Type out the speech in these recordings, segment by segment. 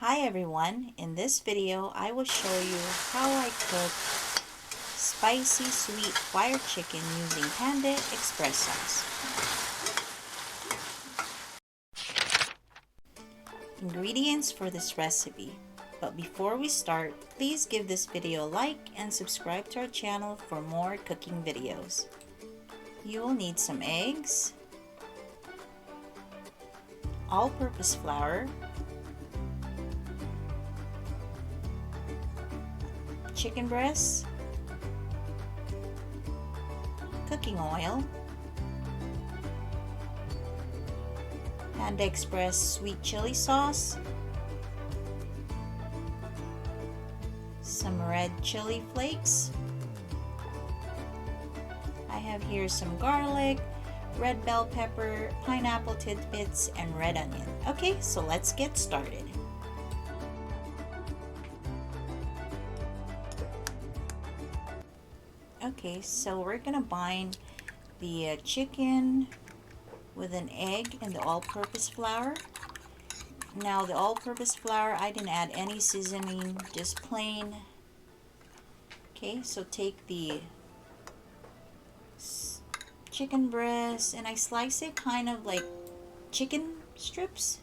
Hi everyone, in this video I will show you how I cook spicy sweet fire chicken using Panda Express sauce. Ingredients for this recipe. But before we start, please give this video a like and subscribe to our channel for more cooking videos. You will need some eggs, all-purpose flour, chicken breasts, cooking oil, Panda Express sweet chili sauce, some red chili flakes. I have here some garlic, red bell pepper, pineapple tidbits, and red onion. Okay, so let's get started. Okay, so we're gonna bind the chicken with an egg and the all-purpose flour. Now the all-purpose flour, I didn't add any seasoning, just plain. Okay, so take the chicken breast and I slice it kind of like chicken strips,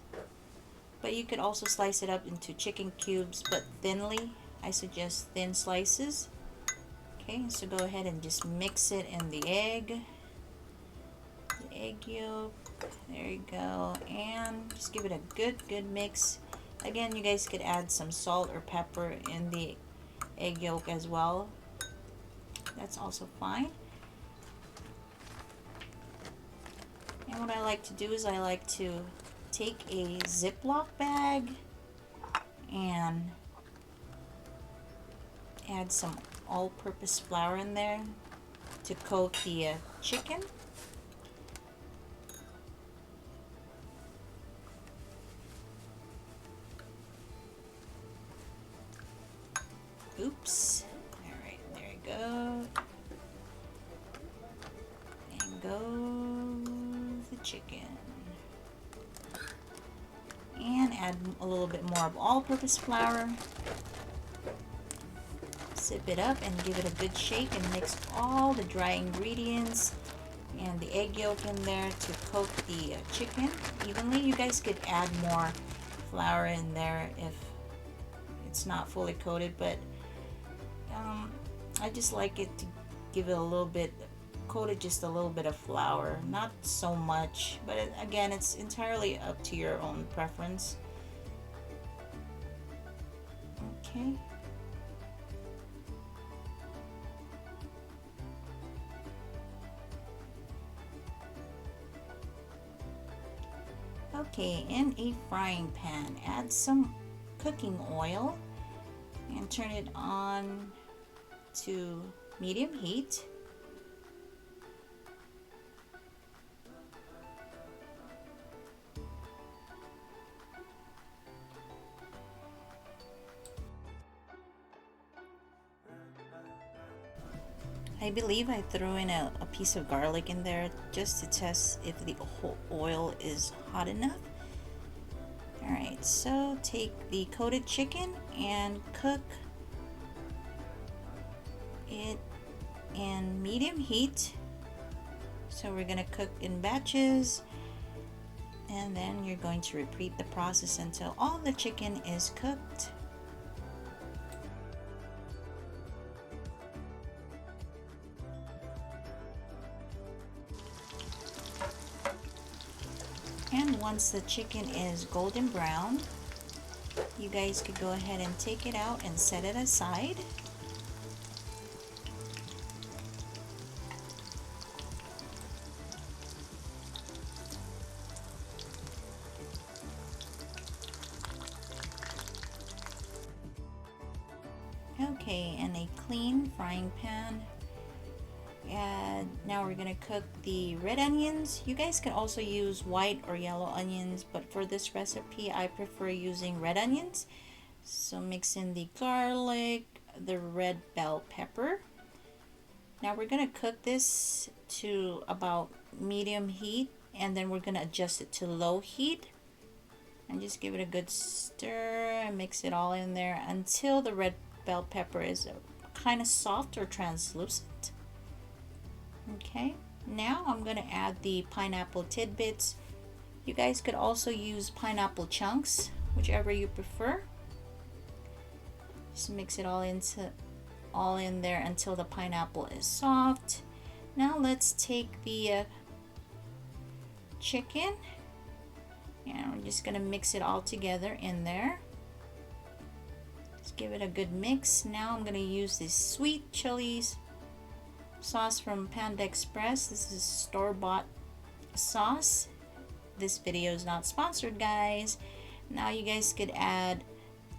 but you could also slice it up into chicken cubes, but thinly. I suggest thin slices. Okay, so go ahead and just mix it in the egg yolk. There you go, and just give it a good mix. Again, you guys could add some salt or pepper in the egg yolk as well. That's also fine. And what I like to do is I like to take a Ziploc bag and add some all-purpose flour in there to coat the chicken. Oops. Alright, there you go. And goes the chicken. And add a little bit more of all-purpose flour. Sip it up and give it a good shake and mix all the dry ingredients and the egg yolk in there to coat the chicken evenly. You guys could add more flour in there if it's not fully coated, but I just like it to give it a little bit coated, just a little bit of flour, not so much, but again, it's entirely up to your own preference. Okay. Okay, in a frying pan, add some cooking oil and turn it on to medium heat. I believe I threw in a piece of garlic in there just to test if the oil is hot enough. Alright, so take the coated chicken and cook it in medium heat. So we're going to cook in batches, and then you're going to repeat the process until all the chicken is cooked. And once the chicken is golden brown, you guys could go ahead and take it out and set it aside. Okay, in a clean frying pan, and now we're gonna cook the red onions. You guys can also use white or yellow onions, but for this recipe I prefer using red onions. So mix in the garlic, the red bell pepper. Now we're gonna cook this to about medium heat, and then we're gonna adjust it to low heat. And just give it a good stir and mix it all in there until the red bell pepper is kind of soft or translucent. Okay, now I'm going to add the pineapple tidbits. You guys could also use pineapple chunks, whichever you prefer. Just mix it all in there until the pineapple is soft. Now let's take the chicken, and we're just gonna mix it all together in there. Just give it a good mix. Now I'm gonna use this sweet chilies sauce from Panda Express. This is store-bought sauce. This video is not sponsored, guys. Now you guys could add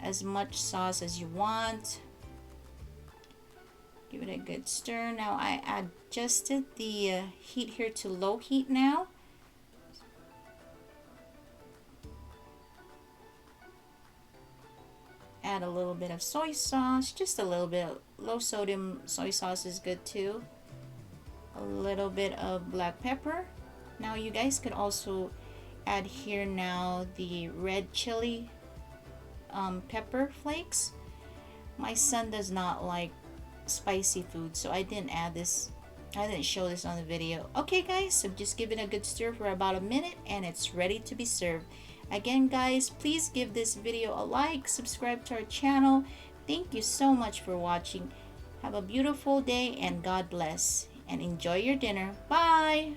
as much sauce as you want. Give it a good stir. Now I adjusted the heat here to low heat now. Add a little bit of soy sauce, just a little bit. Low sodium soy sauce is good too. A little bit of black pepper. Now you guys could also add here now the red chili pepper flakes. My son does not like spicy food, so I didn't add this. I didn't show this on the video. Okay guys, so just give it a good stir for about a minute and it's ready to be served. Again guys, please give this video a like, subscribe to our channel. Thank you so much for watching. Have a beautiful day and God bless, and enjoy your dinner. Bye.